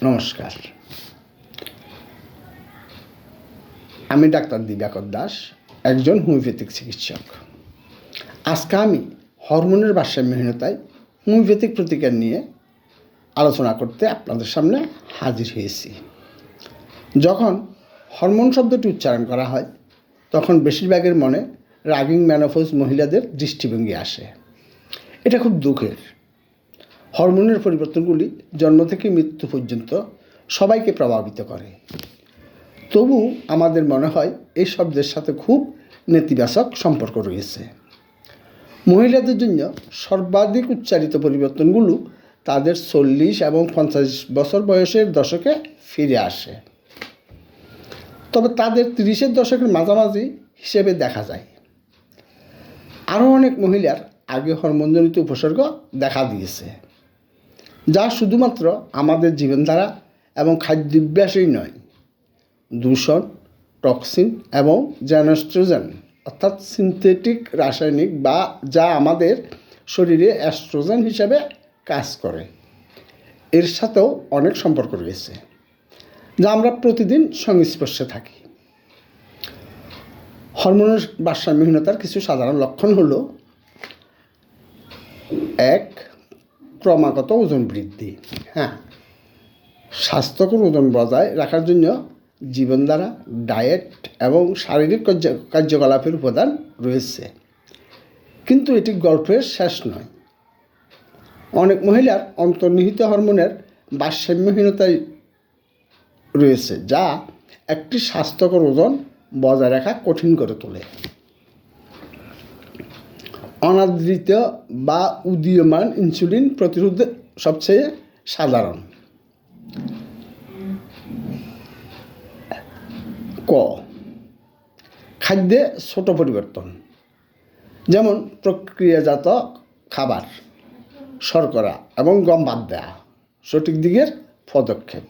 নমস্কার। আমি ডাক্তার দিবাকর দাস, একজন হোমিওপ্যাথিক চিকিৎসক। আজকে আমি হরমোনের ভারসাম্যহীনতায় হোমিওপ্যাথিক প্রতিকার নিয়ে আলোচনা করতে আপনাদের সামনে হাজির হয়েছি। যখন হরমোন শব্দটি উচ্চারণ করা হয় তখন বেশিরভাগের মনে রাগিং মেনোপজ মহিলাদের দৃষ্টিভঙ্গি আসে। এটা খুব দুঃখের। হরমোনের পরিবর্তনগুলি জন্ম থেকে মৃত্যু পর্যন্ত সবাইকে প্রভাবিত করে। তবু আমাদের মনে হয় এই শব্দের সাথে খুব নেতিবাচক সম্পর্ক রয়েছে। মহিলাদের জন্য সর্বাধিক উচ্চারিত পরিবর্তনগুলো তাদের 40 এবং 50 বছর বয়সের দশকে ফিরে আসে, তবে তাদের 30-এর দশকের মাঝামাঝি হিসেবে দেখা যায়। আরও অনেক মহিলার আগে হরমোনজনিত উপসর্গ দেখা দিয়েছে, যা শুধুমাত্র আমাদের জীবনধারা এবং খাদ্যাভ্যাসই নয়, দূষণ, টক্সিন এবং জেনোস্ট্রোজেন অর্থাৎ সিনথেটিক রাসায়নিক যা আমাদের শরীরে অ্যাস্ট্রোজেন হিসেবে কাজ করে, এর সাথেও অনেক সম্পর্ক রয়েছে, যা আমরা প্রতিদিন সংস্পর্শে থাকি। হরমোনের ভারসাম্যহীনতার কিছু সাধারণ লক্ষণ হলো: 1. ক্রমাগত ওজন বৃদ্ধি। স্বাস্থ্যকর ওজন বজায় রাখার জন্য জীবনধারা, ডায়েট এবং শারীরিক কার্যকলাপের উপাদান রয়েছে, কিন্তু এটি গল্পের শেষ নয়। অনেক মহিলার অন্তর্নিহিত হরমোনের ভারসাম্যহীনতায় রয়েছে, যা একটি স্বাস্থ্যকর ওজন বজায় রাখা কঠিন করে তোলে। অনাদৃত বা উদীয়মান ইনসুলিন প্রতিরোধ সবচেয়ে সাধারণ। খাদ্যে ছোট পরিবর্তন, যেমন প্রক্রিয়াজাত খাবার, শর্করা এবং গম বাদ দেওয়া সঠিক দিকের পদক্ষেপ।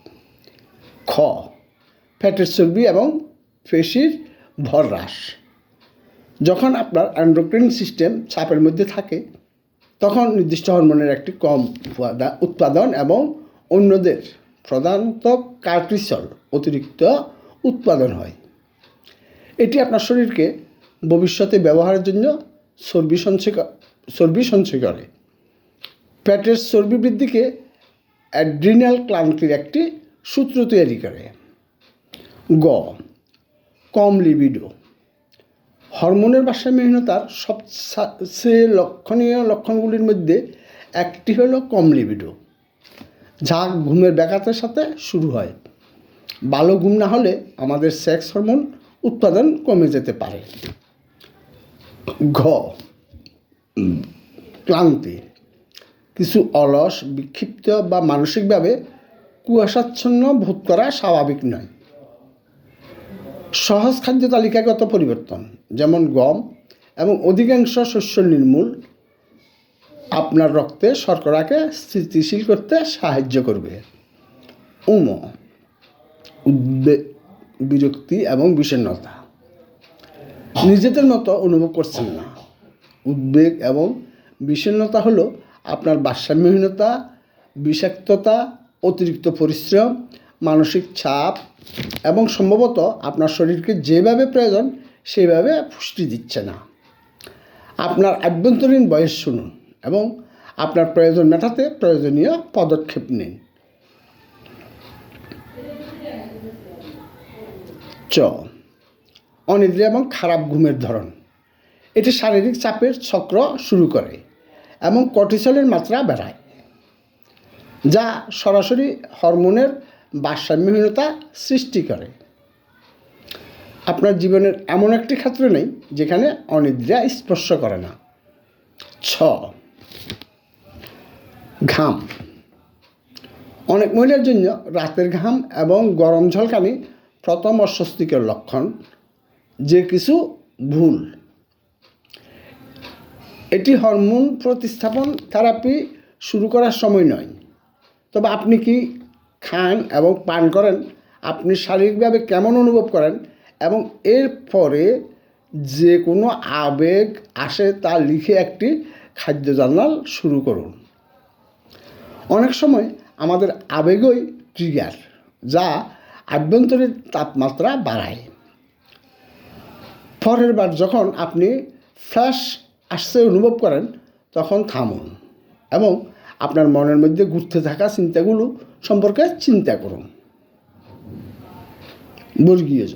ফ্যাটের চর্বি এবং পেশির ভর হ্রাস। যখন আপনার এন্ডোক্রাইন সিস্টেম চাপের মধ্যে থাকে তখন নির্দিষ্ট হরমোনের একটি কম উৎপাদন এবং অন্যদের, প্রধানত কর্টিসল, অতিরিক্ত উৎপাদন হয়। এটি আপনার শরীরকে ভবিষ্যতে ব্যবহারের জন্য চর্বি সঞ্চয় করে। পেটের চর্বি বৃদ্ধিকে অ্যাড্রিনাল ক্লান্তির একটি সূত্র তৈরি করে। কম লিবিডো। হরমোনের ভারসাম্যহীনতার সবচেয়ে লক্ষণীয় লক্ষণগুলির মধ্যে একটি হলো কম লিবিডো, যা ঘুমের ব্যাঘাতের সাথে শুরু হয়। ভালো ঘুম না হলে আমাদের সেক্স হরমোন উৎপাদন কমে যেতে পারে। ক্লান্তি। কিছু অলস, বিক্ষিপ্ত বা মানসিকভাবে কুয়াশাচ্ছন্ন বোধ করা স্বাভাবিক নয়। সহজ খাদ্য তালিকাগত পরিবর্তন, যেমন গম এবং অধিকাংশ শস্য নির্মূল, আপনার রক্তে শর্করাকে স্থিতিশীল করতে সাহায্য করবে। উদ্বেগ, বিরক্তি এবং বিষণ্ণতা। নিজেদের মতো অনুভব করছেন না। উদ্বেগ এবং বিষণ্ণতা হলো আপনার ভারসাম্যহীনতা, বিষাক্ততা, অতিরিক্ত পরিশ্রম, মানসিক চাপ এবং সম্ভবত আপনার শরীরকে যেভাবে প্রয়োজন সেইভাবে পুষ্টি দিচ্ছে না। আপনার আভ্যন্তরীণ বয়স শুনুন এবং আপনার প্রয়োজন মেটাতে প্রয়োজনীয় পদক্ষেপ নিন। অনিদ্রা এবং খারাপ ঘুমের ধরন। এটি শারীরিক চাপের চক্র শুরু করে এবং কর্টিসলের মাত্রা বাড়ায়, যা সরাসরি হরমোনের ভারসাম্যহীনতা সৃষ্টি করে। আপনার জীবনের এমন একটি ক্ষেত্র নেই যেখানে অনিদ্রা স্পর্শ করে না। ঘাম। অনেক মহিলার জন্য রাতের ঘাম এবং গরম ঝলকানি প্রথম অস্বস্তিকর লক্ষণ, যে কিছু ভুল। এটি হরমোন প্রতিস্থাপন থেরাপি শুরু করার সময় নয়, তবে আপনি কি খান এবং পান করেন, আপনি শারীরিকভাবে কেমন অনুভব করেন এবং এর পরে যে কোনো আবেগ আসে তা লিখে একটি খাদ্য জার্নাল শুরু করুন। অনেক সময় আমাদের আবেগই ট্রিগার, যা আভ্যন্তরীণ তাপমাত্রা বাড়ায়। পরের বার যখন আপনি ফ্ল্যাশ আসছে অনুভব করেন, তখন থামুন এবং আপনার মনের মধ্যে ঘুরতে থাকা চিন্তাগুলো সম্পর্কে চিন্তা করুন। বর্গীয় জ,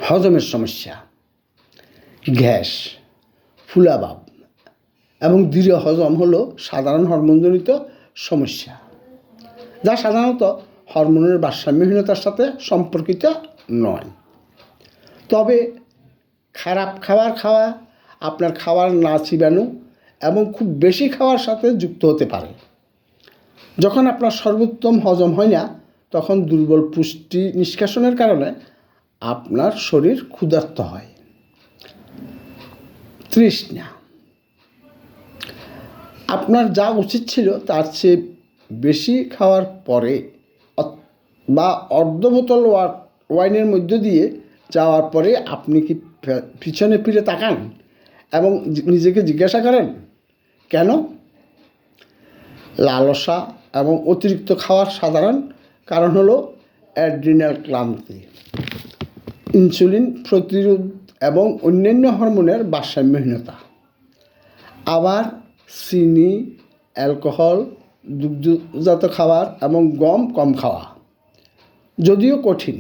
হজমের সমস্যা, গ্যাস, ফুলাভাব এবং দৃঢ় হজম হলো সাধারণ হরমোনজনিত সমস্যা, যা সাধারণত হরমোনের ভারসাম্যহীনতার সাথে সম্পর্কিত নয়। তবে খারাপ খাবার খাওয়া, আপনার খাবার না চিবানো এবং খুব বেশি খাওয়ার সাথে যুক্ত হতে পারে। যখন আপনার সর্বোত্তম হজম হয় না, তখন দুর্বল পুষ্টি নিষ্কাশনের কারণে আপনার শরীর ক্ষুধার্ত হয়। তৃষ্ণা, আপনার যা উচিত ছিল তার চেয়ে বেশি খাওয়ার পরে বা অর্ধ বোতল ওয়াইনের মধ্য দিয়ে যাওয়ার পরে আপনি কি পিছনে ফিরে তাকান এবং নিজেকে জিজ্ঞাসা করেন কেন? লালসা এবং অতিরিক্ত খাওয়ার সাধারণ কারণ হলো অ্যাড্রিনাল ক্লান্তি, ইনসুলিন প্রতিরোধ এবং অন্যান্য হরমোনের ভারসাম্যহীনতা। আবার চিনি, অ্যালকোহল, দুগ্ধজাত খাবার এবং গম কম খাওয়া, যদিও কঠিন,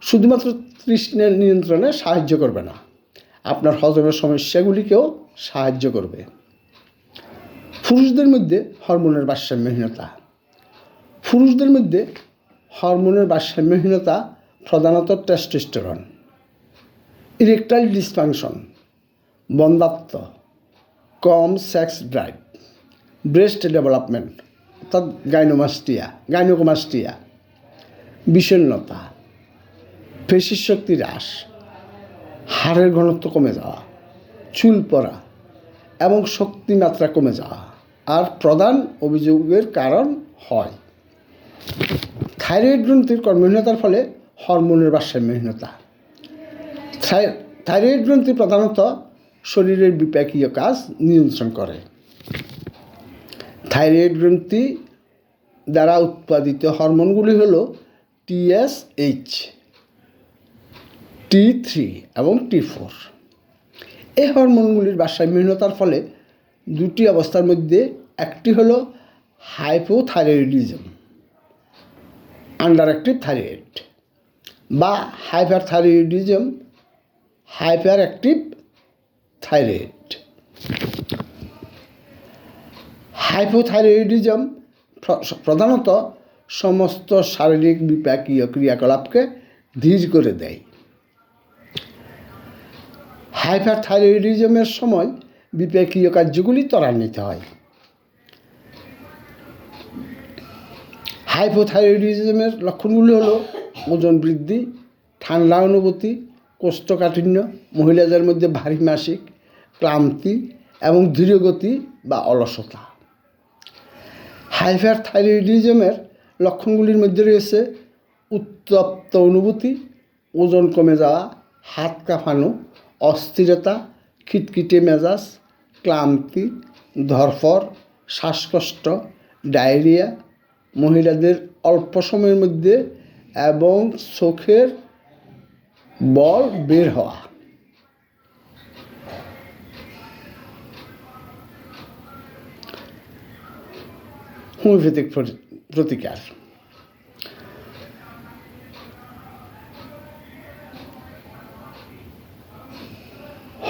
শুধুমাত্র তৃষ্ণা নিয়ন্ত্রণে সাহায্য করবে না, আপনার হজমের সমস্যাগুলিকেও সাহায্য করবে। পুরুষদের মধ্যে হরমোনের ভারসাম্যহীনতা। পুরুষদের মধ্যে হরমোনের ভারসাম্যহীনতা প্রধানত টেস্টোস্টেরন, ইরেকটাইল ডিসফাংশন, বন্ধ্যাত্ব, কম সেক্স ড্রাইভ, ব্রেস্ট ডেভেলপমেন্ট অর্থাৎ গাইনোকোমাস্টিয়া, বিষণ্ণতা, পেশির শক্তি হ্রাস, হাড়ের ঘনত্ব কমে যাওয়া, চুল পড়া এবং শক্তিমাত্রা কমে যাওয়া আর প্রধান অভিযোগের কারণ হয়। থাইরয়েড গ্রন্থির কর্মহীনতার ফলে হরমোনের ভারসাম্যহীনতা। থাইরয়েড গ্রন্থি প্রধানত শরীরের বিপাকীয় কাজ নিয়ন্ত্রণ করে। থাইরয়েড গ্রন্থি দ্বারা উৎপাদিত হরমোনগুলি হল TSH, T3 এবং T4। এই হরমোনগুলির ভারসাম্যহীনতার ফলে দুটি অবস্থার মধ্যে একটি হলো হাইপোথাইরয়েডিজম, আন্ডার অ্যাক্টিভ থাইরয়েড, বা hyperthyroidism, hyper active thyroid. Hypothyroidism প্রধানত সমস্ত শারীরিক বিপাকীয় ক্রিয়াকলাপকে ধীর করে দেয়। হাইপারথাইরয়েডিজমের সময় বিপাকীয় কার্যগুলি ত্বরান্বিত হয়। হাইপোথাইরয়েডিজমের লক্ষণগুলি হলো ওজন বৃদ্ধি, ঠান্ডা অনুভূতি, কোষ্ঠকাঠিন্য, মহিলাদের মধ্যে ভারী মাসিক, ক্লান্তি এবং ধীরগতি বা অলসতা। হাইপারথাইরয়েডিজমের লক্ষণগুলির মধ্যে রয়েছে উত্তপ্ত অনুভূতি, ওজন কমে যাওয়া, হাত কাঁপানো, অস্থিরতা, খিটখিটে মেজাজ, ক্লান্তি, ধরফর, শ্বাসকষ্ট, ডায়রিয়া, মহিলাদের অল্প সময়ের মধ্যে এবং চোখের বল বের হওয়া। হোমিওপ্যাথিক প্রতিকার।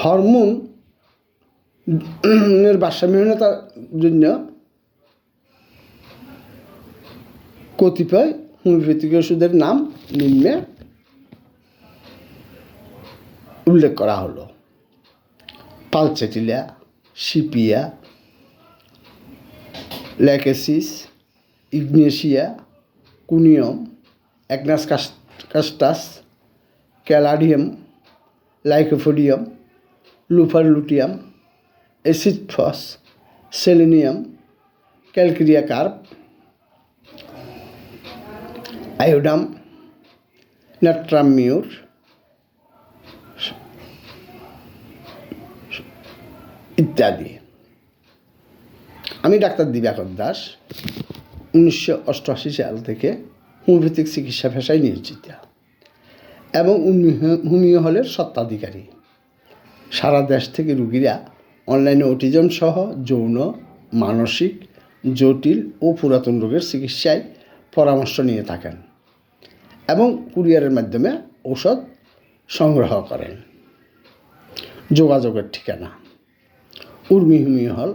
হরমোনের ভারসাম্যহীনতার জন্য কতিপয় হোমিওপ্যাথিক ওষুধের নাম নিম্নে উল্লেখ করা হলো: pulsatilla, sepia, lachesis, ignatia, conium, agnus castus, caladium, lycopodium, লুফারলুটিয়াম, acid phos, selenium, calcarea carb, iodum, natrum mur ইত্যাদি। আমি ডাক্তার দিবাকর দাস। 1988 সাল থেকে হোমিওপ্যাথিক চিকিৎসা পেশায় নিয়োজিত এবং হোমিও হলের স্বত্বাধিকারী। সারা দেশ থেকে রোগীরা অনলাইনে অটিজম সহ যৌন, মানসিক, জটিল ও পুরাতন রোগের চিকিৎসায় পরামর্শ নিয়ে থাকেন এবং কুরিয়ারের মাধ্যমে ঔষধ সংগ্রহ করেন। যোগাযোগের ঠিকানা: উর্মি হোমিও হল,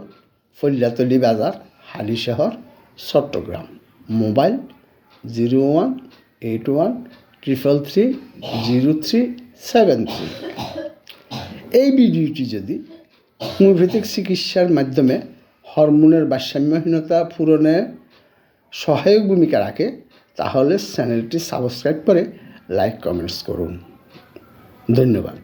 ফলিয়াতলী বাজার, হালিশহর, চট্টগ্রাম। মোবাইল 018133300373। এই ভিডিওটি যদি হোমিওপ্যাথিক চিকিৎসার মাধ্যমে হরমোনের ভারসাম্যহীনতা পূরণে সহায়ক ভূমিকা রাখে তাহলে চ্যানেলটি সাবস্ক্রাইব করে লাইক কমেন্টস করুন। ধন্যবাদ।